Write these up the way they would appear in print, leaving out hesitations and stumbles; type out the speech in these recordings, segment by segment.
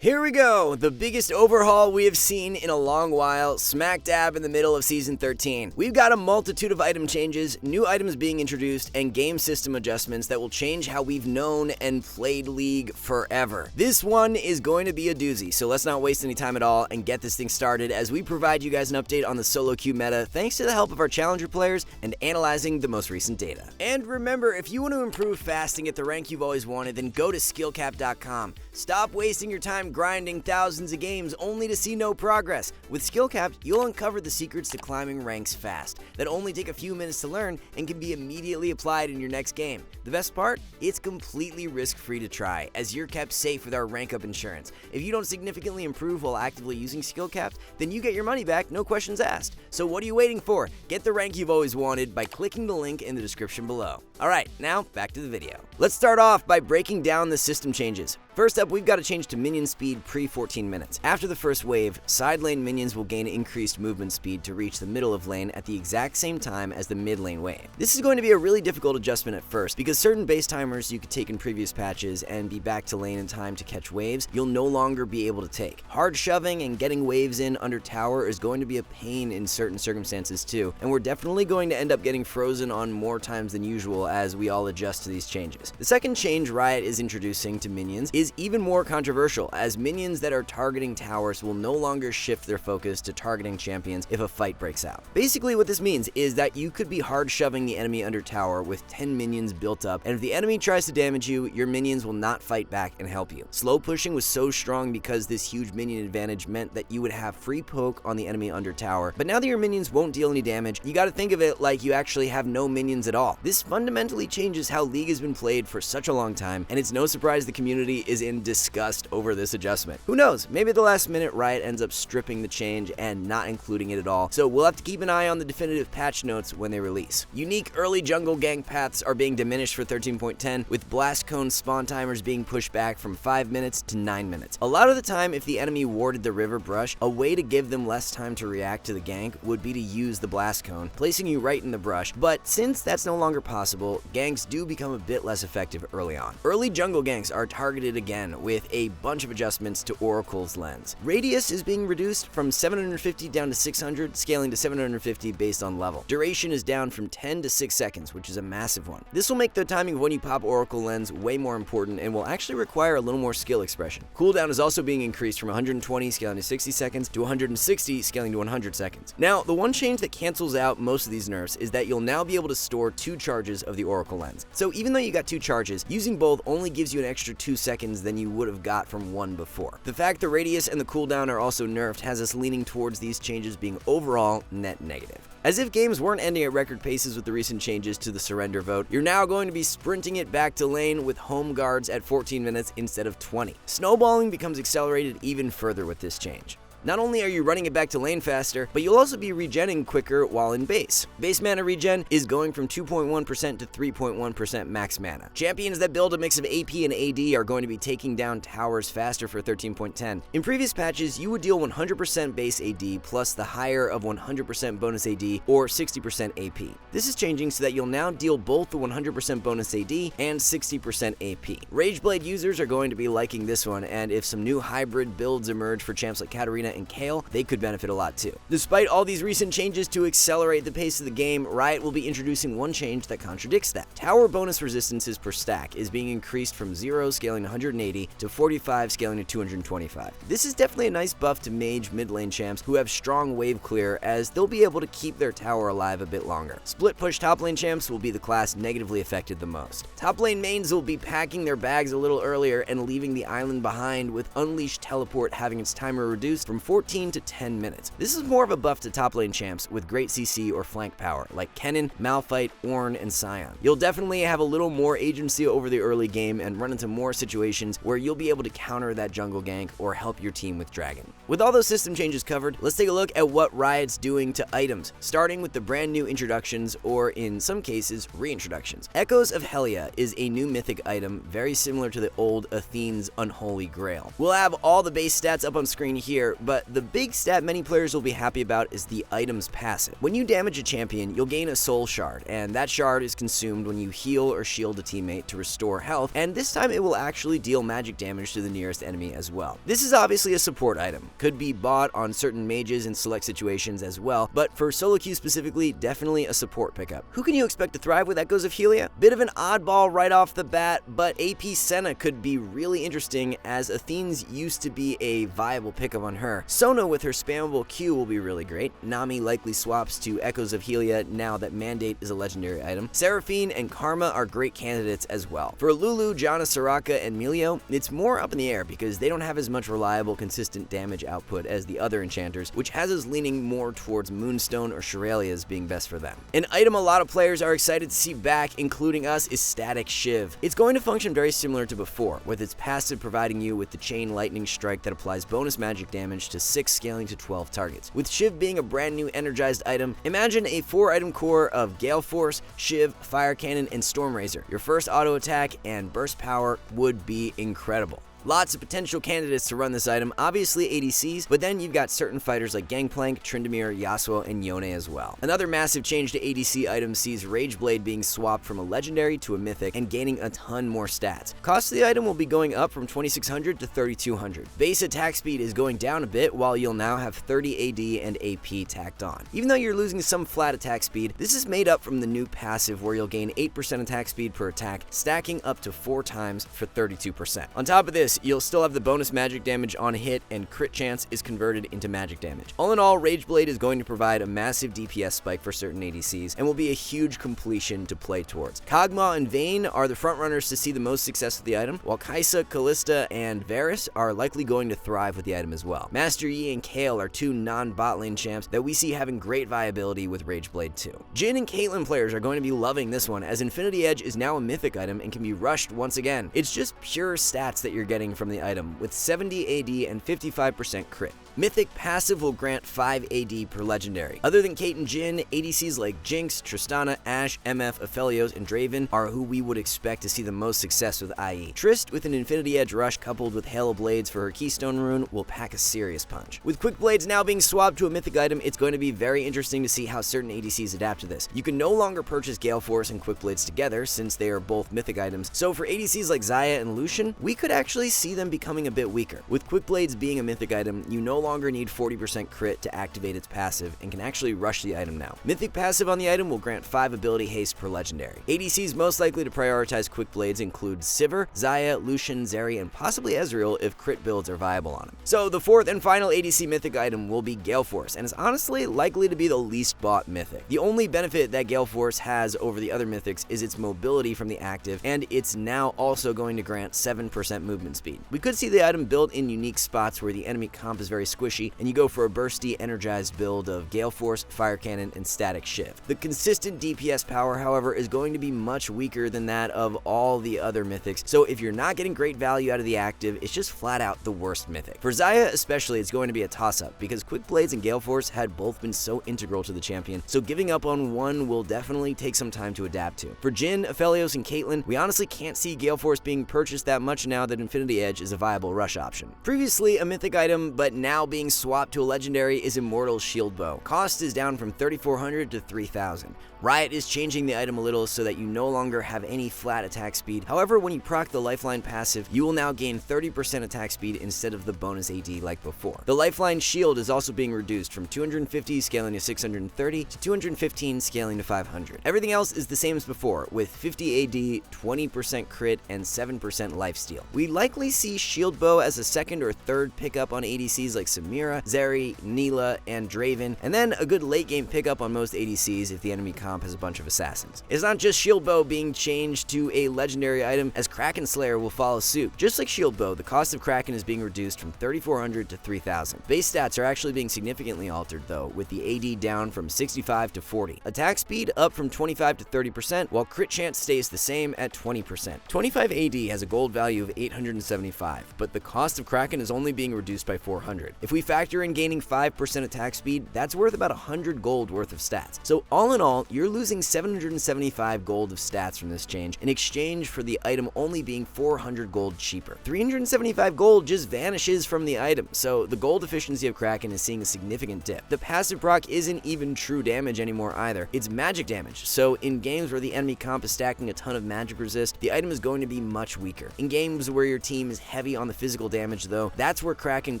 Here we go, the biggest overhaul we have seen in a long while, smack dab in the middle of Season 13. We've got a multitude of item changes, new items being introduced, and game system adjustments that will change how we've known and played League forever. This one is going to be a doozy, so let's not waste any time at all and get this thing started as we provide you guys an update on the solo queue meta thanks to the help of our challenger players and analyzing the most recent data. And remember, if you want to improve fast and get the rank you've always wanted, then go to SkillCapped.com. Stop wasting your time grinding thousands of games only to see no progress. With SkillCapped, you'll uncover the secrets to climbing ranks fast that only take a few minutes to learn and can be immediately applied in your next game. The best part? It's completely risk-free to try, as you're kept safe with our rank up insurance. If you don't significantly improve while actively using SkillCapped, then you get your money back, no questions asked. So what are you waiting for? Get the rank you've always wanted by clicking the link in the description below. Alright, now back to the video. Let's start off by breaking down the system changes. First up, we've got to change to minion speed pre-14 minutes. After the first wave, side lane minions will gain increased movement speed to reach the middle of lane at the exact same time as the mid lane wave. This is going to be a really difficult adjustment at first, because certain base timers you could take in previous patches and be back to lane in time to catch waves, you'll no longer be able to take. Hard shoving and getting waves in under tower is going to be a pain in certain circumstances too, and we're definitely going to end up getting frozen on more times than usual as we all adjust to these changes. The second change Riot is introducing to minions is even more controversial, as minions that are targeting towers will no longer shift their focus to targeting champions if a fight breaks out. Basically what this means is that you could be hard shoving the enemy under tower with 10 minions built up, and if the enemy tries to damage you, your minions will not fight back and help you. Slow pushing was so strong because this huge minion advantage meant that you would have free poke on the enemy under tower, but now that your minions won't deal any damage, you gotta think of it like you actually have no minions at all. This fundamentally changes how League has been played for such a long time, and it's no surprise the community is in disgust over this adjustment. Who knows, maybe at the last minute Riot ends up stripping the change and not including it at all, so we'll have to keep an eye on the definitive patch notes when they release. Unique early jungle gank paths are being diminished for 13.10, with blast cone spawn timers being pushed back from 5 minutes to 9 minutes. A lot of the time, if the enemy warded the river brush, a way to give them less time to react to the gank would be to use the blast cone, placing you right in the brush, but since that's no longer possible, ganks do become a bit less effective early on. Early jungle ganks are targeted again with a bunch of adjustments to Oracle's lens. Radius is being reduced from 750 down to 600, scaling to 750 based on level. Duration is down from 10 to 6 seconds, which is a massive one. This will make the timing of when you pop Oracle lens way more important and will actually require a little more skill expression. Cooldown is also being increased from 120 scaling to 60 seconds to 160 scaling to 100 seconds. Now, the one change that cancels out most of these nerfs is that you'll now be able to store 2 charges of the Oracle lens. So even though you got 2 charges, using both only gives you an extra 2 seconds than you would have got from one before. The fact the radius and the cooldown are also nerfed has us leaning towards these changes being overall net negative. As if games weren't ending at record paces with the recent changes to the surrender vote, you're now going to be sprinting it back to lane with home guards at 14 minutes instead of 20. Snowballing becomes accelerated even further with this change. Not only are you running it back to lane faster, but you'll also be regenning quicker while in base. Base mana regen is going from 2.1% to 3.1% max mana. Champions that build a mix of AP and AD are going to be taking down towers faster for 13.10. In previous patches, you would deal 100% base AD plus the higher of 100% bonus AD or 60% AP. This is changing so that you'll now deal both the 100% bonus AD and 60% AP. Rageblade users are going to be liking this one, and if some new hybrid builds emerge for champs like Katarina and Kale, they could benefit a lot too. Despite all these recent changes to accelerate the pace of the game, Riot will be introducing one change that contradicts that. Tower bonus resistances per stack is being increased from 0 scaling to 180 to 45 scaling to 225. This is definitely a nice buff to Mage mid lane champs who have strong wave clear, as they'll be able to keep their tower alive a bit longer. Split push top lane champs will be the class negatively affected the most. Top lane mains will be packing their bags a little earlier and leaving the island behind, with Unleashed Teleport having its timer reduced from 14 to 10 minutes. This is more of a buff to top lane champs with great CC or flank power, like Kennen, Malphite, Ornn, and Sion. You'll definitely have a little more agency over the early game and run into more situations where you'll be able to counter that jungle gank or help your team with Dragon. With all those system changes covered, let's take a look at what Riot's doing to items, starting with the brand new introductions, or in some cases, reintroductions. Echoes of Helia is a new mythic item very similar to the old Athene's Unholy Grail. We'll have all the base stats up on screen here, but the big stat many players will be happy about is the item's passive. When you damage a champion, you'll gain a soul shard, and that shard is consumed when you heal or shield a teammate to restore health, and this time it will actually deal magic damage to the nearest enemy as well. This is obviously a support item, could be bought on certain mages in select situations as well, but for solo queue specifically, definitely a support pickup. Who can you expect to thrive with Echoes of Helia? Bit of an oddball right off the bat, but AP Senna could be really interesting, as Athene's used to be a viable pickup on her. Sona with her spammable Q will be really great. Nami likely swaps to Echoes of Helia now that Mandate is a legendary item. Seraphine and Karma are great candidates as well. For Lulu, Janna, Soraka, and Melio, it's more up in the air because they don't have as much reliable, consistent damage output as the other enchanters, which has us leaning more towards Moonstone or Shiraleah as being best for them. An item a lot of players are excited to see back, including us, is Static Shiv. It's going to function very similar to before, with its passive providing you with the Chain Lightning Strike that applies bonus magic damage to 6 scaling to 12 targets. With Shiv being a brand new energized item, imagine a 4-item core of Gale Force, Shiv, Fire Cannon, and Storm Razor. Your first auto attack and burst power would be incredible. Lots of potential candidates to run this item, obviously ADCs, but then you've got certain fighters like Gangplank, Tryndamere, Yasuo, and Yone as well. Another massive change to ADC items sees Rageblade being swapped from a legendary to a mythic and gaining a ton more stats. Cost of the item will be going up from 2600 to 3200. Base attack speed is going down a bit, while you'll now have 30 AD and AP tacked on. Even though you're losing some flat attack speed, this is made up from the new passive where you'll gain 8% attack speed per attack, stacking up to 4 times for 32%. On top of this, you'll still have the bonus magic damage on hit, and crit chance is converted into magic damage. All in all, Rageblade is going to provide a massive DPS spike for certain ADCs and will be a huge completion to play towards. Kog'Maw and Vayne are the frontrunners to see the most success with the item, while Kai'Sa, Kalista, and Varus are likely going to thrive with the item as well. Master Yi and Kayle are 2 non-bot lane champs that we see having great viability with Rageblade too. Jhin and Caitlyn players are going to be loving this one, as Infinity Edge is now a mythic item and can be rushed once again. It's just pure stats that you're getting from the item, with 70 AD and 55% crit. Mythic passive will grant 5 AD per legendary. Other than Kate and Jhin, ADCs like Jinx, Tristana, Ashe, MF, Aphelios, and Draven are who we would expect to see the most success with IE. Trist with an Infinity Edge rush coupled with Hail of Blades for her Keystone rune will pack a serious punch. With Quick Blades now being swapped to a mythic item, it's going to be very interesting to see how certain ADCs adapt to this. You can no longer purchase Gale Force and Quick Blades together since they are both mythic items, so for ADCs like Xayah and Lucian, we could actually see them becoming a bit weaker. With Quick Blades being a mythic item, you no longer need 40% crit to activate its passive and can actually rush the item now. Mythic passive on the item will grant 5 ability haste per legendary. ADCs most likely to prioritize Quick Blades include Sivir, Xayah, Lucian, Zeri, and possibly Ezreal if crit builds are viable on him. So the fourth and final ADC mythic item will be Gale Force, and is honestly likely to be the least bought mythic. The only benefit that Gale Force has over the other mythics is its mobility from the active, and it's now also going to grant 7% movement speed. We could see the item built in unique spots where the enemy comp is very squishy, and you go for a bursty, energized build of Gale Force, Fire Cannon, and Static Shiv. The consistent DPS power, however, is going to be much weaker than that of all the other mythics, so if you're not getting great value out of the active, it's just flat out the worst mythic. For Xayah especially, it's going to be a toss-up, because Quick Blades and Gale Force had both been so integral to the champion, so giving up on one will definitely take some time to adapt to. For Jhin, Aphelios, and Caitlyn, we honestly can't see Gale Force being purchased that much now that Infinity Edge is a viable rush option. Previously a mythic item, but now being swapped to a legendary, is Immortal's Shield Bow. Cost is down from 3,400 to 3,000. Riot is changing the item a little so that you no longer have any flat attack speed. However, when you proc the Lifeline passive, you will now gain 30% attack speed instead of the bonus AD like before. The Lifeline shield is also being reduced from 250 scaling to 630 to 215 scaling to 500. Everything else is the same as before, with 50 AD, 20% crit, and 7% lifesteal. We likely see Shield Bow as a second or third pickup on ADCs like Samira, Zeri, Neela, and Draven, and then a good late game pickup on most ADCs if the enemy comp has a bunch of assassins. It's not just Shield Bow being changed to a legendary item, as Kraken Slayer will follow suit. Just like Shield Bow, the cost of Kraken is being reduced from 3,400 to 3,000. Base stats are actually being significantly altered though, with the AD down from 65 to 40. Attack speed up from 25 to 30%, while crit chance stays the same at 20%. 25 AD has a gold value of 860 375, but the cost of Kraken is only being reduced by 400. If we factor in gaining 5% attack speed, that's worth about 100 gold worth of stats. So all in all, you're losing 775 gold of stats from this change in exchange for the item only being 400 gold cheaper. 375 gold just vanishes from the item, so the gold efficiency of Kraken is seeing a significant dip. The passive proc isn't even true damage anymore either, it's magic damage, so in games where the enemy comp is stacking a ton of magic resist, the item is going to be much weaker. In games where your team is heavy on the physical damage though, that's where Kraken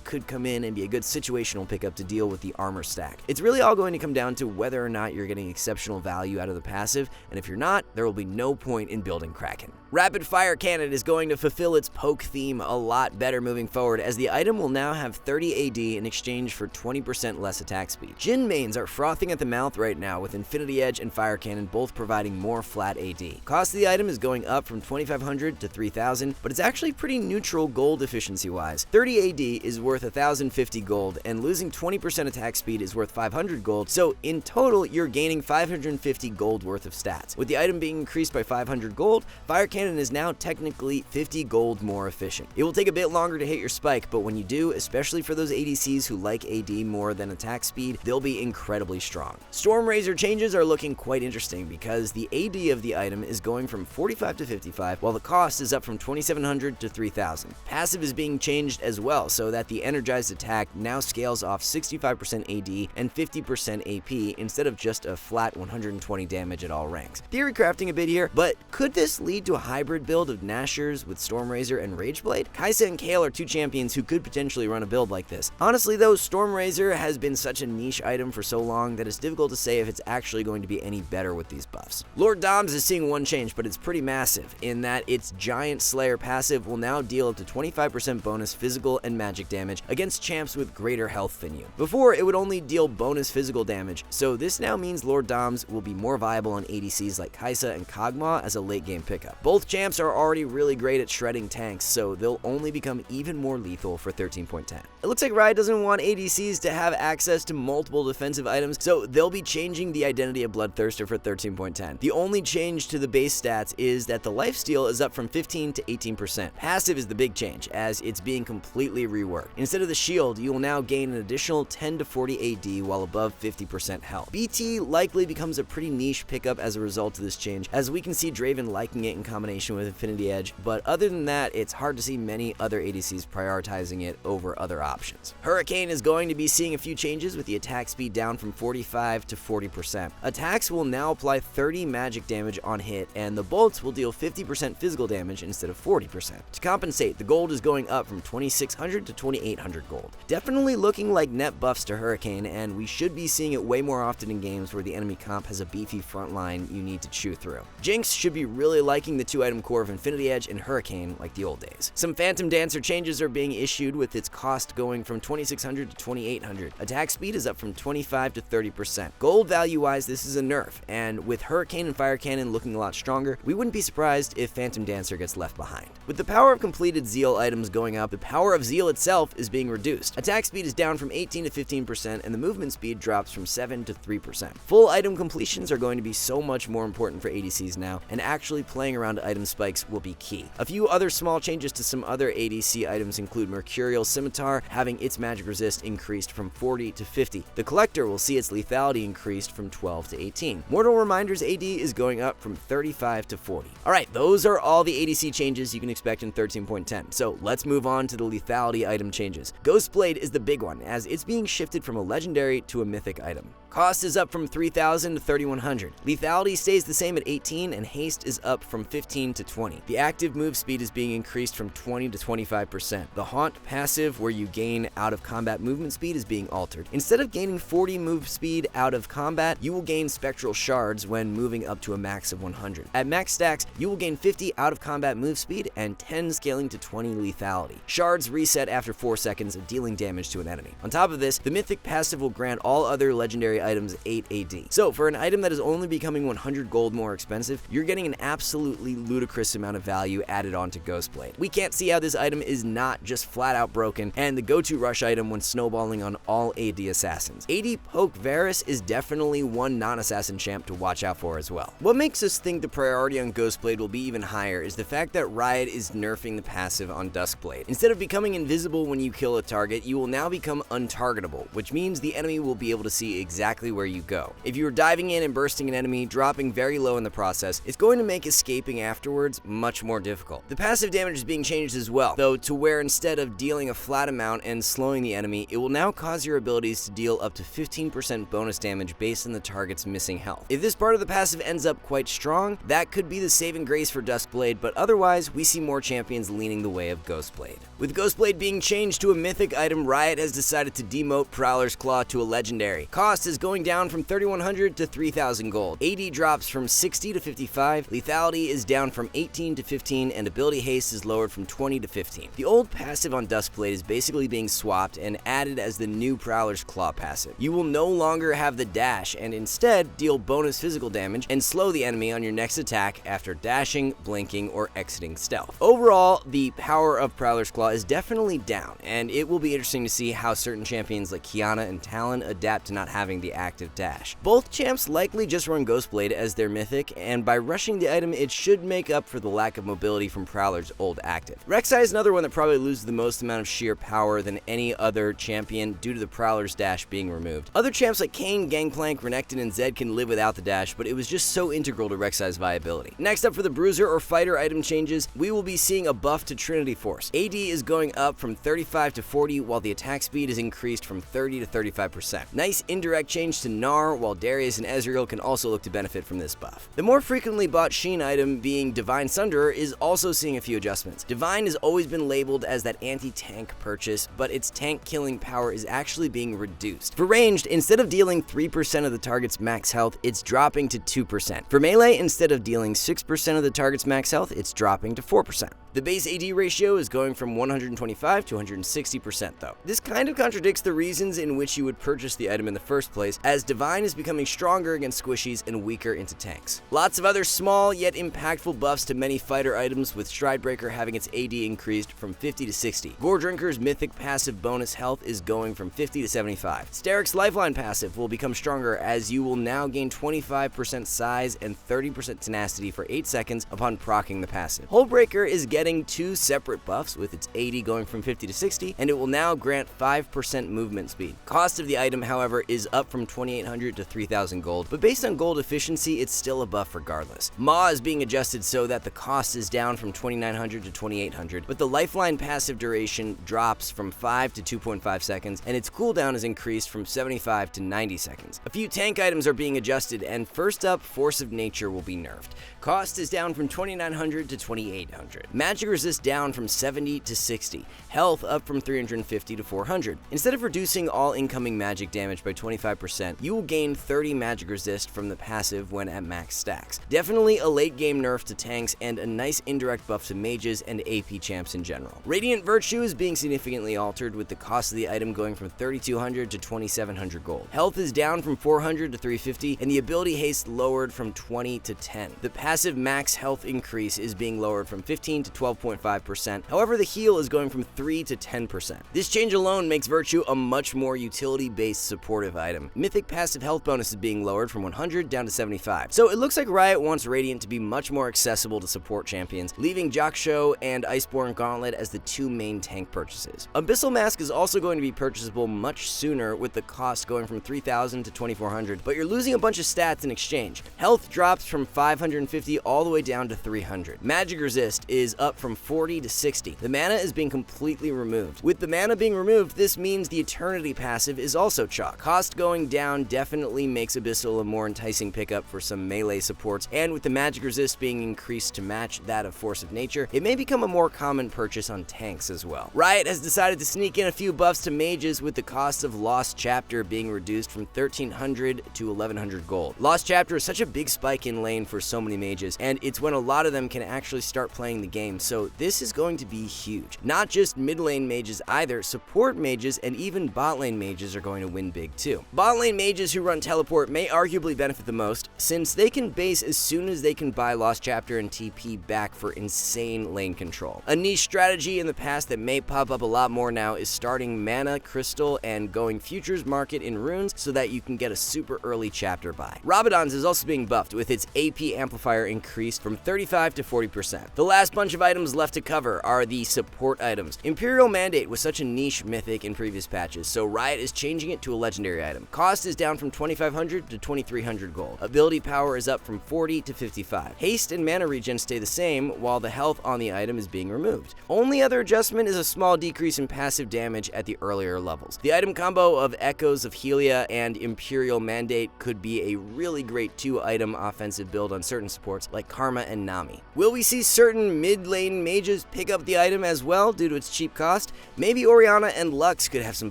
could come in and be a good situational pickup to deal with the armor stack. It's really all going to come down to whether or not you're getting exceptional value out of the passive, and if you're not, there will be no point in building Kraken. Rapid Fire Cannon is going to fulfill its poke theme a lot better moving forward, as the item will now have 30 AD in exchange for 20% less attack speed. Jhin mains are frothing at the mouth right now, with Infinity Edge and Fire Cannon both providing more flat AD. Cost of the item is going up from 2,500 to 3,000, but it's actually pretty neutral gold efficiency wise. 30 AD is worth 1,050 gold, and losing 20% attack speed is worth 500 gold, so in total you're gaining 550 gold worth of stats. With the item being increased by 500 gold, Fire Cannon is now technically 50 gold more efficient. It will take a bit longer to hit your spike, but when you do, especially for those ADCs who like AD more than attack speed, they'll be incredibly strong. Stormrazor changes are looking quite interesting because the AD of the item is going from 45 to 55, while the cost is up from 2,700 to 3,000. Passive is being changed as well, so that the energized attack now scales off 65% AD and 50% AP instead of just a flat 120 damage at all ranks. Theory crafting a bit here, but could this lead to a hybrid build of Nashers with Stormrazor and Rageblade? Kai'Sa and Kayle are two champions who could potentially run a build like this. Honestly though, Stormrazor has been such a niche item for so long that it's difficult to say if it's actually going to be any better with these buffs. Lord Doms is seeing one change, but it's pretty massive, in that its Giant Slayer passive will now deal up to 25% bonus physical and magic damage against champs with greater health than you. Before, it would only deal bonus physical damage, so this now means Lord Doms will be more viable on ADCs like Kai'Sa and Kog'Maw as a late game pickup. Both champs are already really great at shredding tanks, so they'll only become even more lethal for 13.10. It looks like Riot doesn't want ADCs to have access to multiple defensive items, so they'll be changing the identity of Bloodthirster for 13.10. The only change to the base stats is that the lifesteal is up from 15 to 18%. Passive is the big change, as it's being completely reworked. Instead of the shield, you will now gain an additional 10 to 40 AD while above 50% health. BT likely becomes a pretty niche pickup as a result of this change, as we can see Draven liking it in combination with Infinity Edge, but other than that, it's hard to see many other ADCs prioritizing it over other options. Hurricane is going to be seeing a few changes, with the attack speed down from 45 to 40%. Attacks will now apply 30 magic damage on hit, and the bolts will deal 50% physical damage instead of 40%. To compensate, the gold is going up from 2,600 to 2,800 gold. Definitely looking like net buffs to Hurricane, and we should be seeing it way more often in games where the enemy comp has a beefy front line you need to chew through. Jinx should be really liking the 2-item core of Infinity Edge and Hurricane like the old days. Some Phantom Dancer changes are being issued, with its cost going from 2,600 to 2,800. Attack speed is up from 25 to 30%. Gold value wise, this is a nerf, and with Hurricane and Fire Cannon looking a lot stronger, we wouldn't be surprised if Phantom Dancer gets left behind. With the power of completed Zeal items going up, the power of Zeal itself is being reduced. Attack speed is down from 18 to 15%, and the movement speed drops from 7 to 3%. Full item completions are going to be so much more important for ADCs now, and actually playing around item spikes will be key. A few other small changes to some other ADC items include Mercurial Scimitar having its magic resist increased from 40 to 50. The Collector will see its lethality increased from 12 to 18. Mortal Reminder's AD is going up from 35 to 40. Alright, those are all the ADC changes you can expect in 13.10, so let's move on to the lethality item changes. Ghostblade is the big one, as it's being shifted from a legendary to a mythic item. Cost is up from 3,000 to 3,100. Lethality stays the same at 18, and haste is up from 15 to 20. The active move speed is being increased from 20 to 25%. The Haunt passive, where you gain out of combat movement speed, is being altered. Instead of gaining 40 move speed out of combat, you will gain spectral shards when moving up to a max of 100. At max stacks, you will gain 50 out of combat move speed and 10 scaling to 20 lethality. Shards reset after 4 seconds of dealing damage to an enemy. On top of this, the mythic passive will grant all other legendary legendary items 8 AD. So for an item that is only becoming 100 gold more expensive, you're getting an absolutely ludicrous amount of value added onto Ghostblade. We can't see how this item is not just flat out broken and the go-to rush item when snowballing on all AD assassins. AD Poke Varus is definitely one non-assassin champ to watch out for as well. What makes us think the priority on Ghostblade will be even higher is the fact that Riot is nerfing the passive on Duskblade. Instead of becoming invisible when you kill a target, you will now become untargetable, which means the enemy will be able to see exactly where you go. If you are diving in and bursting an enemy, dropping very low in the process, it's going to make escaping afterwards much more difficult. The passive damage is being changed as well, though to where instead of dealing a flat amount and slowing the enemy, it will now cause your abilities to deal up to 15% bonus damage based on the target's missing health. If this part of the passive ends up quite strong, that could be the saving grace for Duskblade, but otherwise, we see more champions leaning the way of Ghostblade. With Ghostblade being changed to a mythic item, Riot has decided to demote Prowler's Claw to a legendary. Cost is going down from 3,100 to 3,000 gold. AD drops from 60 to 55, Lethality is down from 18 to 15, and ability haste is lowered from 20 to 15. The old passive on Duskblade is basically being swapped and added as the new Prowler's Claw passive. You will no longer have the dash and instead deal bonus physical damage and slow the enemy on your next attack after dashing, blinking, or exiting stealth. Overall, the power of Prowler's Claw is definitely down, and it will be interesting to see how certain champions like Kiana and Talon adapt to not having the active dash. Both champs likely just run Ghostblade as their mythic, and by rushing the item, it should make up for the lack of mobility from Prowler's old active. Rek'Sai is another one that probably loses the most amount of sheer power than any other champion due to the Prowler's dash being removed. Other champs like Kayn, Gangplank, Renekton, and Zed can live without the dash, but it was just so integral to Rek'Sai's viability. Next up for the Bruiser or Fighter item changes, we will be seeing a buff to Trinity Force. AD is going up from 35 to 40, while the attack speed is increased from 30 to 35%. Nice indirect change to Gnar, while Darius and Ezreal can also look to benefit from this buff. The more frequently bought Sheen item, being Divine Sunderer, is also seeing a few adjustments. Divine has always been labeled as that anti-tank purchase, but its tank killing power is actually being reduced. For ranged, instead of dealing 3% of the target's max health, it's dropping to 2%. For melee, instead of dealing 6% of the target's max health, it's dropping to 4%. The base AD ratio is going from 125 to 160% though. This kind of contradicts the reasons in which you would purchase the item in the first place, as Divine is becoming stronger against squishies and weaker into tanks. Lots of other small yet impactful buffs to many fighter items, with Stridebreaker having its AD increased from 50 to 60. Gore Drinker's mythic passive bonus health is going from 50 to 75. Steric's Lifeline passive will become stronger, as you will now gain 25% size and 30% tenacity for 8 seconds upon proccing the passive. Hullbreaker is getting two separate buffs, with its AD going from 50 to 60, and it will now grant 5% movement speed. Cost of the item, however, is up from 2,800 to 3,000 gold, but based on gold efficiency, it's still a buff regardless. Maw is being adjusted so that the cost is down from 2,900 to 2,800, but the Lifeline passive duration drops from 5 to 2.5 seconds, and its cooldown is increased from 75 to 90 seconds. A few tank items are being adjusted, and first up, Force of Nature will be nerfed. Cost is down from 2,900 to 2,800. Magic resist down from 70 to 60. Health up from 350 to 400. Instead of reducing all incoming magic damage by 25%, you will gain 30 magic resist from the passive when at max stacks. Definitely a late game nerf to tanks and a nice indirect buff to mages and AP champs in general. Radiant Virtue is being significantly altered, with the cost of the item going from 3,200 to 2,700 gold. Health is down from 400 to 350, and the ability haste lowered from 20 to 10. The passive max health increase is being lowered from 15 to 12.5%. However, the heal is going from 3 to 10%. This change alone makes Virtue a much more utility-based supportive item. Mythic passive health bonus is being lowered from 100 down to 75. So it looks like Riot wants Radiant to be much more accessible to support champions, leaving Jaksho and Iceborne Gauntlet as the two main tank purchases. Abyssal Mask is also going to be purchasable much sooner, with the cost going from 3,000 to 2,400, but you're losing a bunch of stats in exchange. Health drops from 550 all the way down to 300. Magic resist is up from 40 to 60. The mana is being completely removed. With the mana being removed, this means the Eternity passive is also chalk. Cost going down definitely makes Abyssal a more enticing pickup for some melee supports, and with the magic resist being increased to match that of Force of Nature, it may become a more common purchase on tanks as well. Riot has decided to sneak in a few buffs to mages, with the cost of Lost Chapter being reduced from 1,300 to 1,100 gold. Lost Chapter is such a big spike in lane for so many mages, and it's when a lot of them can actually start playing the game, so this is going to be huge. Not just mid lane mages either, support mages and even bot lane mages are going to win big too. Bot Bot lane mages who run teleport may arguably benefit the most, since they can base as soon as they can buy Lost Chapter and TP back for insane lane control. A niche strategy in the past that may pop up a lot more now is starting mana, crystal, and going futures market in runes so that you can get a super early chapter buy. Rabadon's is also being buffed with its AP amplifier increased from 35 to 40%. The last bunch of items left to cover are the support items. Imperial Mandate was such a niche mythic in previous patches, so Riot is changing it to a legendary item. Cost is down from 2,500 to 2,300 gold. Ability power is up from 40 to 55. Haste and mana regen stay the same, while the health on the item is being removed. Only other adjustment is a small decrease in passive damage at the earlier levels. The item combo of Echoes of Helia and Imperial Mandate could be a really great 2-item offensive build on certain supports like Karma and Nami. Will we see certain mid-lane mages pick up the item as well due to its cheap cost? Maybe Orianna and Lux could have some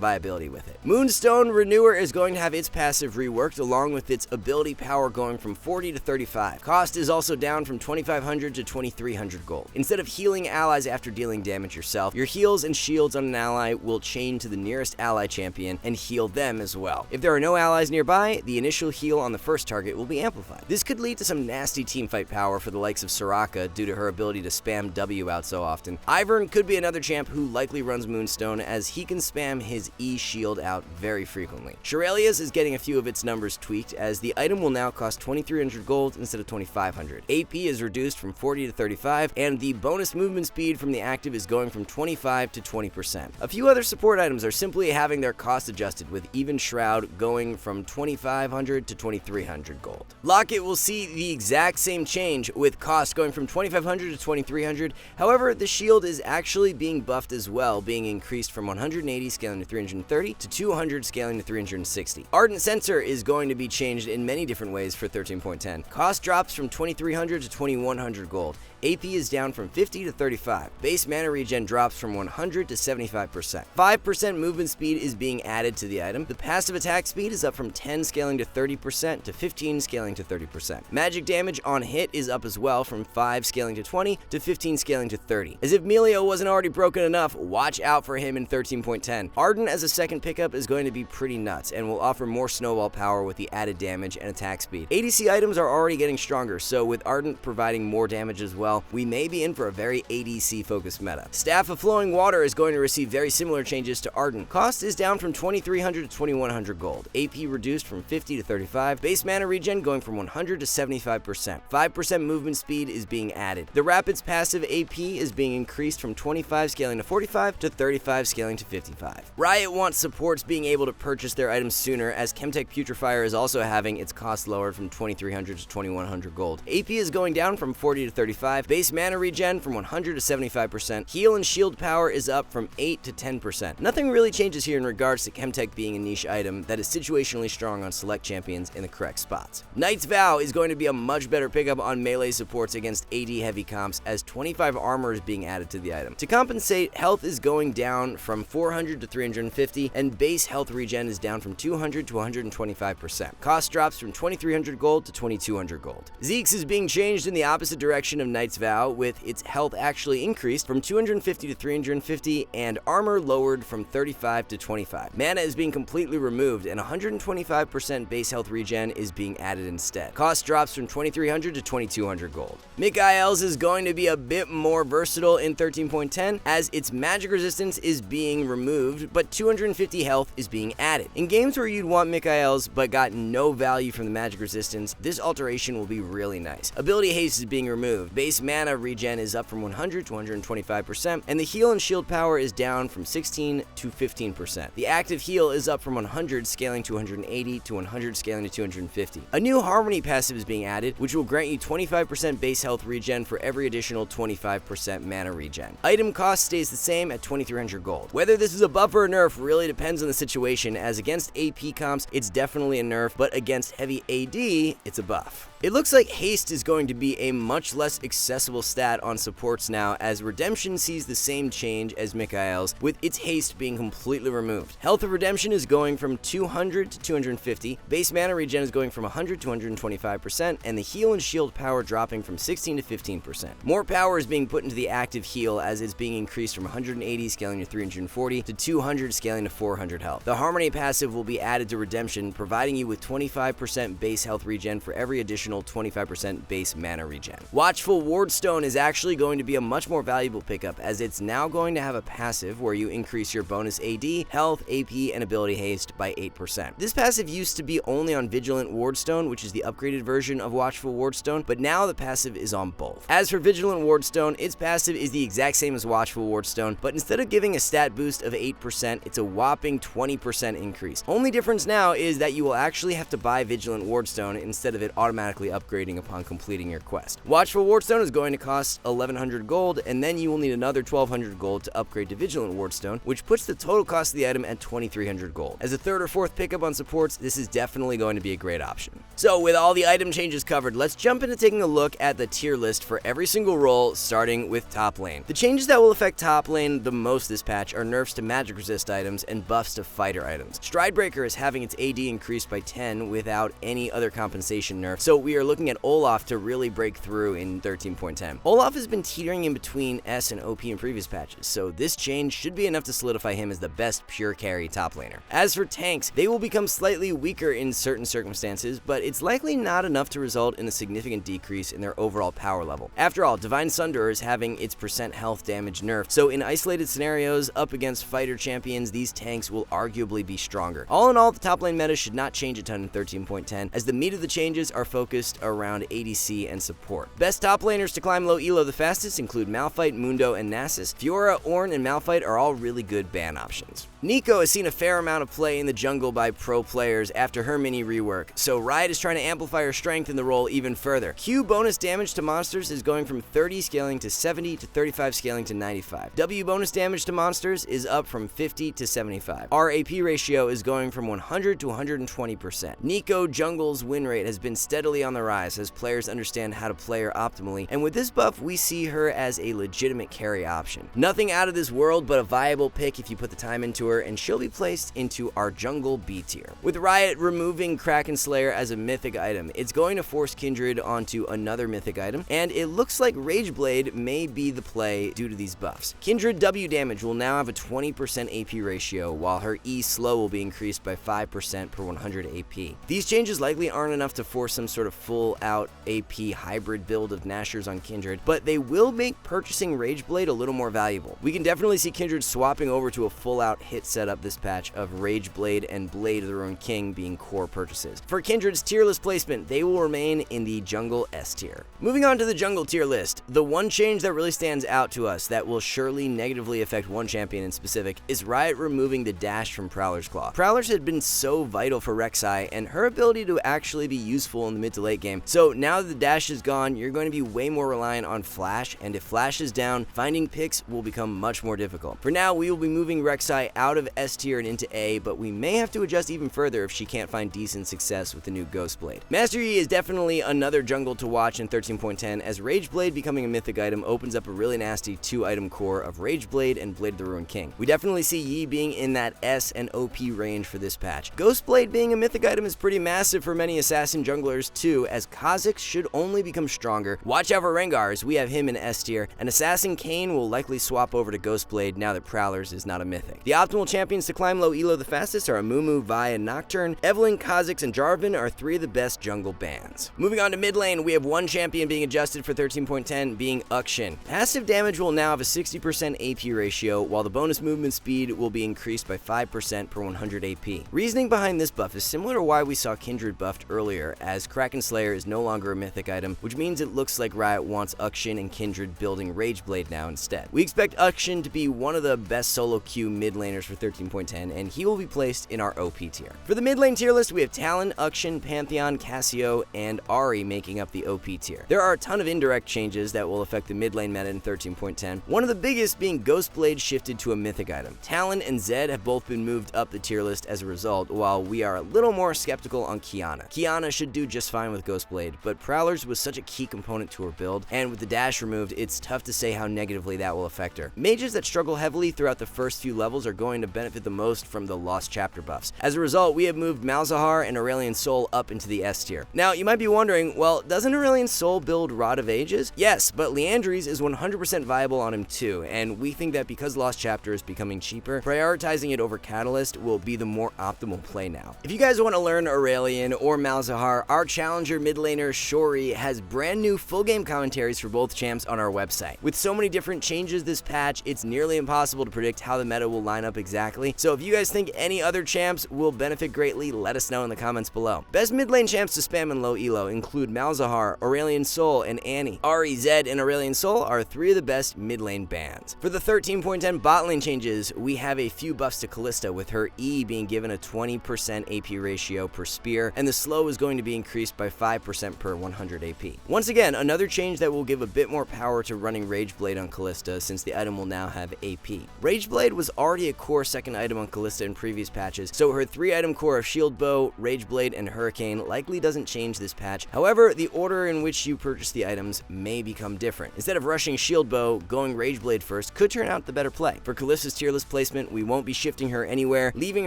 viability with it. Moonstone Renewer is going to have its passive reworked along with its ability power going from 40 to 35. Cost is also down from 2,500 to 2,300 gold. Instead of healing allies after dealing damage yourself, your heals and shields on an ally will chain to the nearest ally champion and heal them as well. If there are no allies nearby, the initial heal on the first target will be amplified. This could lead to some nasty teamfight power for the likes of Soraka due to her ability to spam W out so often. Ivern could be another champ who likely runs Moonstone, as he can spam his E shield out very frequently. Shirelia's is getting a few of its numbers tweaked, as the item will now cost 2,300 gold instead of 2,500. AP is reduced from 40 to 35, and the bonus movement speed from the active is going from 25 to 20%. A few other support items are simply having their cost adjusted, with Even Shroud going from 2,500 to 2,300 gold. Locket will see the exact same change, with cost going from 2,500 to 2,300. However, the shield is actually being buffed as well, being increased from 180 scaling to 330 to 200 scaling to 360. Ardent Sensor is going to be changed in many different ways for 13.10. Cost drops from 2,300 to 2,100 gold. AP is down from 50 to 35. Base mana regen drops from 100 to 75%. 5% movement speed is being added to the item. The passive attack speed is up from 10 scaling to 30% to 15 scaling to 30%. Magic damage on hit is up as well from 5 scaling to 20 to 15 scaling to 30. As if Melio wasn't already broken enough, watch out for him in 13.10. Ardent as a second pickup is going to be pretty nuts and will offer more snowball power with the added damage and attack speed. ADC items are already getting stronger, so with Ardent providing more damage as well, we may be in for a very ADC focused meta. Staff of Flowing Water is going to receive very similar changes to Ardent. Cost is down from 2,300 to 2,100 gold. AP reduced from 50 to 35. Base mana regen going from 100 to 75%. 5% movement speed is being added. The Rapid's passive AP is being increased from 25 scaling to 45 to 35 scaling to 55. Riot wants supports being able to purchase their items sooner, as Chemtech Putrefier is also having its cost lowered from 2,300 to 2,100 gold. AP is going down from 40 to 35. Base mana regen from 100 to 75%. Heal and shield power is up from 8 to 10%. Nothing really changes here in regards to Chemtech being a niche item that is situationally strong on select champions in the correct spots. Knight's Vow is going to be a much better pickup on melee supports against AD heavy comps, as 25 armor is being added to the item. To compensate, health is going down from 400 to 350, and base health regen is down from 200 to 125%. Cost drops from 2,300 gold to 2,200 gold. Zeke's is being changed in the opposite direction of Knight's Vow, with its health actually increased from 250 to 350 and armor lowered from 35 to 25. Mana is being completely removed, and 125% base health regen is being added instead. Cost drops from 2,300 to 2,200 gold. Mikael's is going to be a bit more versatile in 13.10, as its magic resistance is being removed, but 250 health is being added. In games where you'd want Mikael's but got no value from the magic resistance, this alteration will be really nice. Ability haste is being removed. Base mana regen is up from 100 to 125%, and the heal and shield power is down from 16 to 15%. The active heal is up from 100 scaling to 180 to 100 scaling to 250. A new Harmony passive is being added, which will grant you 25% base health regen for every additional 25% mana regen. Item cost stays the same at 2,300 gold. Whether this is a buff or a nerf really depends on the situation, as against AP comps, it's definitely a nerf, but against heavy AD, it's a buff. It looks like haste is going to be a much less accessible stat on supports now, as Redemption sees the same change as Mikael's, with its haste being completely removed. Health of Redemption is going from 200 to 250, base mana regen is going from 100 to 125%, and the heal and shield power dropping from 16 to 15%. More power is being put into the active heal, as it's being increased from 180 scaling to 340 to 200 scaling to 400 health. The Harmony passive will be added to Redemption, providing you with 25% base health regen for every additional 25% base mana regen. Watchful Wardstone is actually going to be a much more valuable pickup, as it's now going to have a passive where you increase your bonus AD, health, AP, and ability haste by 8%. This passive used to be only on Vigilant Wardstone, which is the upgraded version of Watchful Wardstone, but now the passive is on both. As for Vigilant Wardstone, its passive is the exact same as Watchful Wardstone, but instead of giving a stat boost of 8%, it's a whopping 20% increase. Only difference now is that you will actually have to buy Vigilant Wardstone instead of it automatically upgrading upon completing your quest. Watchful Wardstone is going to cost 1100 gold, and then you will need another 1200 gold to upgrade to Vigilant Wardstone, which puts the total cost of the item at 2300 gold. As a third or fourth pickup on supports, this is definitely going to be a great option. So with all the item changes covered, let's jump into taking a look at the tier list for every single role, starting with top lane. The changes that will affect top lane the most this patch are nerfs to magic resist items and buffs to fighter items. Stridebreaker is having its AD increased by 10 without any other compensation nerf, so we are looking at Olaf to really break through in 13.10. Olaf has been teetering in between S and OP in previous patches, so this change should be enough to solidify him as the best pure carry top laner. As for tanks, they will become slightly weaker in certain circumstances, but it's likely not enough to result in a significant decrease in their overall power level. After all, Divine Sunderer is having its percent health damage nerfed, so in isolated scenarios up against fighter champions, these tanks will arguably be stronger. All in all, the top lane meta should not change a ton in 13.10, as the meat of the changes are focused around ADC and support. Best top laners to climb low elo the fastest include Malphite, Mundo, and Nasus. Fiora, Ornn, and Malphite are all really good ban options. Neeko has seen a fair amount of play in the jungle by pro players after her mini rework, so Riot is trying to amplify her strength in the role even further. Q bonus damage to monsters is going from 30 scaling to 70 to 35 scaling to 95. W bonus damage to monsters is up from 50 to 75. Our AP ratio is going from 100 to 120%. Neeko jungle's win rate has been steadily on the rise as players understand how to play her optimally, and with this buff we see her as a legitimate carry option. Nothing out of this world, but a viable pick if you put the time into her, and she'll be placed into our jungle B tier. With Riot removing Kraken Slayer as a mythic item, it's going to force Kindred onto another mythic item, and it looks like Rageblade may be the play due to these buffs. Kindred W damage will now have a 20% AP ratio, while her E slow will be increased by 5% per 100 AP. These changes likely aren't enough to force some sort of full-out AP hybrid build of Nashers on Kindred, but they will make purchasing Rageblade a little more valuable. We can definitely see Kindred swapping over to a full-out hit setup this patch of Rageblade and Blade of the Ruined King being core purchases. For Kindred's tier list placement, they will remain in the jungle S tier. Moving on to the jungle tier list, the one change that really stands out to us that will surely negatively affect one champion in specific is Riot removing the dash from Prowler's Claw. Prowler's had been so vital for Rek'Sai and her ability to actually be useful in the mid to late game, so now that the dash is gone, you're going to be way more reliant on Flash, and if Flash is down, finding picks will become much more difficult. For now, we will be moving Rek'Sai out of S tier and into A, but we may have to adjust even further if she can't find decent success with the new Ghost Blade. Master Yi is definitely another jungle to watch in 13.10, as Rageblade becoming a mythic item opens up a really nasty 2-item core of Rageblade and Blade of the Ruined King. We definitely see Yi being in that S and OP range for this patch. Ghost Blade being a mythic item is pretty massive for many assassin junglers too, as Kha'Zix should only become stronger. Watch out for Rengar, as we have him in S tier, and Assassin Kayn will likely swap over to Ghost Blade now that Prowler's is not a mythic. The optimal champions to climb low elo the fastest are Amumu, Vi, and Nocturne. Evelynn, Kha'Zix, and Jarvan are 3 of the best jungle bans. Moving on to mid lane, we have one champion being adjusted for 13.10, being Uxin. Passive damage will now have a 60% AP ratio, while the bonus movement speed will be increased by 5% per 100 AP. Reasoning behind this buff is similar to why we saw Kindred buffed earlier, as Kraken Slayer is no longer a mythic item, which means it looks like Riot wants Uxin and Kindred building Rageblade now instead. We expect Uxin to be one of the best solo queue mid laners for 13.10, and he will be placed in our OP tier. For the mid lane tier list, we have Talon, Uxin, Pantheon, Cassio, and Ahri making up the OP tier. There are a ton of indirect changes that will affect the mid lane meta in 13.10, one of the biggest being Ghostblade shifted to a mythic item. Talon and Zed have both been moved up the tier list as a result, while we are a little more skeptical on Qiyana. Qiyana should do just fine with Ghostblade, but Prowlers was such a key component to her build, and with the dash removed, it's tough to say how negatively that will affect her. Mages that struggle heavily throughout the first few levels are going to benefit the most from the Lost Chapter buffs. As a result, we have moved Malzahar and Aurelion Sol up into the S tier. Now, you might be wondering, well, doesn't Aurelion Sol build Rod of Ages? Yes, but Liandry's is 100% viable on him too, and we think that because Lost Chapter is becoming cheaper, prioritizing it over Catalyst will be the more optimal play now. If you guys want to learn Aurelion or Malzahar, our challenger mid laner Shori has brand new full game commentaries for both champs on our website. With so many different changes this patch, it's nearly impossible to predict how the meta will line up exactly, so if you guys think any other champs will benefit greatly, let us know in the comments below. Best mid lane champs to spam in low elo include Malzahar, Aurelion Sol, and Annie. Ahri, Zed, and Aurelion Sol are 3 of the best mid lane bans. For the 13.10 bot lane changes, we have a few buffs to Kalista, with her E being given a 20% AP ratio per spear, and the slow is going to be increased by 5% per 100 AP. Once again, another change that will give a bit more power to running Rageblade on Kalista, since the item will now have AP. Rageblade was already a core second item on Kalista in previous patches, so her 3-item core of Shield Bow, Rageblade, and Hurricane likely doesn't change this patch. However, the order in which you purchase the items may become different. Instead of rushing Shield Bow, going Rageblade first could turn out the better play. For Kalista's tier list placement, we won't be shifting her anywhere, leaving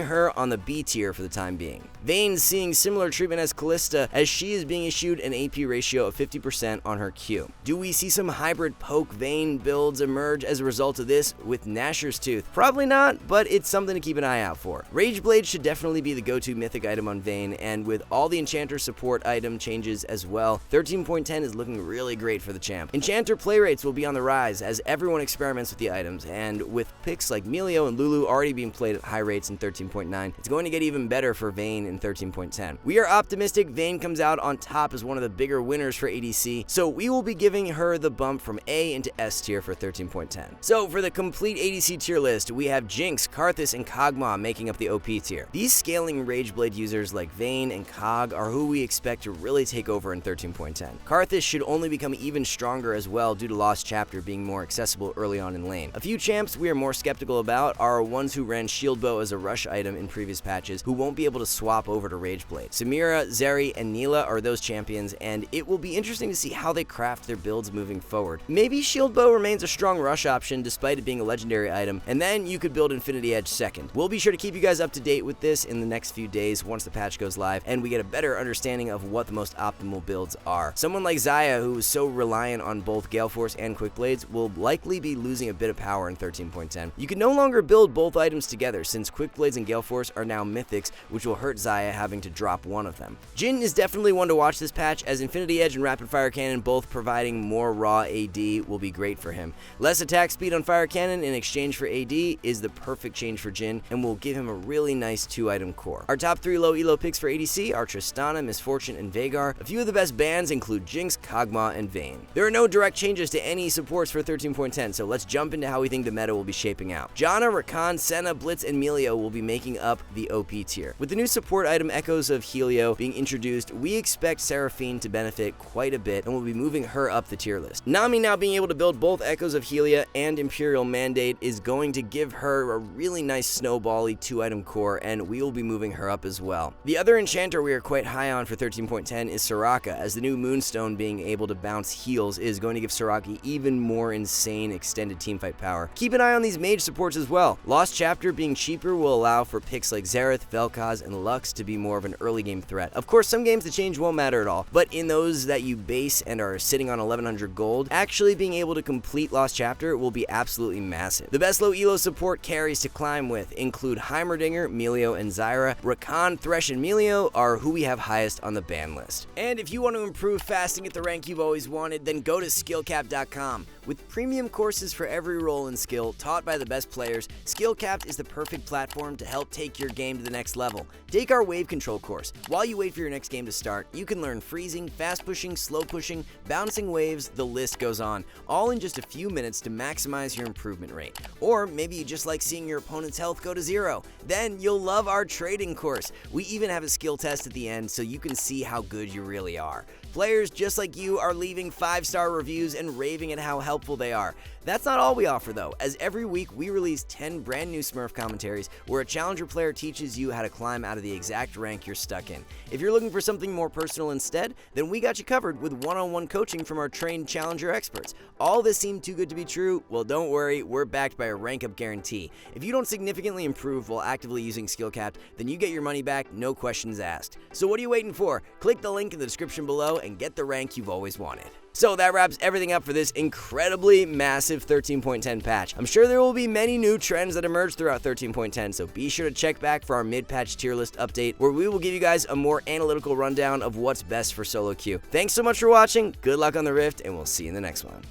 her on the B tier for the time being. Vayne's seeing similar treatment as Kalista, as she is being issued an AP ratio of 50% on her Q. Do we see some hybrid poke Vayne builds emerge as a result of this with Nashor's Tooth? Probably not, but it's something to keep an eye out for. Rageblade should definitely be the go-to mythic item on Vayne, and with all the Enchanter support item changes as well, 13.10 is looking really great for the champ. Enchanter play rates will be on the rise as everyone experiments with the items, and with picks like Melio and Lulu already being played at high rates in 13.9, it's going to get even better for Vayne in 13.10. We are optimistic Vayne comes out on top as one of the bigger winners for ADC, so we will be giving her the bump from A into S tier for 13.10. So for the complete ADC tier list, we have Jinx, Karthus, and Kog'Maw making up the OP tier. These scaling Rageblade users like Vayne and Kog are who we expect to really take over in 13.10. Karthus should only become even stronger as well due to Lost Chapter being more accessible early on in lane. A few champs we are more skeptical about are ones who ran Shield Bow as a rush item in previous patches who won't be able to swap over to Rageblade. Samira, Zeri, and Neela are those champions, and it will be interesting to see how they craft their builds moving forward. Maybe Shield Bow remains a strong rush option despite it being a legendary item, and then you could build Infinity Edge second. We'll be sure to keep you guys up to date with this in the next few days once the patch goes live and we get a better understanding of what the most optimal builds are. Someone like Xayah, who is so reliant on both Gale Force and Quick Blades, will likely be losing a bit of power in 13.10. You can no longer build both items together since Quick Blades and Gale Force are now mythics, which will hurt Xayah having to drop one of them. Jhin is definitely one to watch this patch, as Infinity Edge and Rapid Fire Cannon both providing more raw AD will be great for him. Less attack speed on Fire Cannon in exchange for AD is the perfect change for Jhin and will give him a really nice 2-item core. Our top 3 low elo picks for ADC are Tristana, Miss Fortune, and Veigar. A few of the best bans include Jinx, Kog'Maw, and Vayne. There are no direct changes to any supports for 13.10, so let's jump into how we think the meta will be shaping out. Janna, Rakan, Senna, Blitz, and Melio will be making up the OP tier. With the new support item Echoes of Helio being introduced, we expect Seraphine to benefit quite a bit and will be moving her up the tier list. Nami now being able to build both Echoes of Helia and Imperial Mandate is going to give her a really nice snowbally 2-item core, and we will be moving her up as well. The other enchanter we are quite high on for 13.10 is Soraka, as the new Moonstone being able to bounce heals is going to give Soraka even more insane extended teamfight power. Keep an eye on these mage supports as well. Lost Chapter being cheaper will allow for picks like Xerath, Vel'Koz, and Lux to be more of an early game threat. Of course, some games the change won't matter at all, but in those that you base and are sitting on 1100 gold, actually being able to complete Lost Chapter will be absolutely massive. The best low elo support carries to climb with include Heimerdinger, Melio, and Zyra. Rakan, Thresh, and Melio are who we have highest on the ban list. And if you want to improve fasting at the rank you've always wanted, then go to SkillCapped.com. With premium courses for every role and skill taught by the best players, SkillCapped is the perfect platform to help take your game to the next level. Take our wave control course. While you wait for your next game to start, you can learn freezing, fast pushing, slow pushing, bouncing waves, the list goes on, all in just a few minutes to maximize your improvement rate. Or maybe you just like seeing your opponent's health go to zero. Then you'll love our trading course. We even have a skill test at the end so you can see how good you really are. Players just like you are leaving 5-star reviews and raving at how helpful they are. That's not all we offer though, as every week we release 10 brand new Smurf commentaries where a challenger player teaches you how to climb out of the exact rank you're stuck in. If you're looking for something more personal instead, then we got you covered with one-on-one coaching from our trained challenger experts. All this seemed too good to be true? Well, don't worry, we're backed by a rank up guarantee. If you don't significantly improve while actively using SkillCapped, then you get your money back, no questions asked. So what are you waiting for? Click the link in the description below and get the rank you've always wanted. So that wraps everything up for this incredibly massive 13.10 patch. I'm sure there will be many new trends that emerge throughout 13.10, so be sure to check back for our mid-patch tier list update, where we will give you guys a more analytical rundown of what's best for solo queue. Thanks so much for watching, good luck on the Rift, and we'll see you in the next one.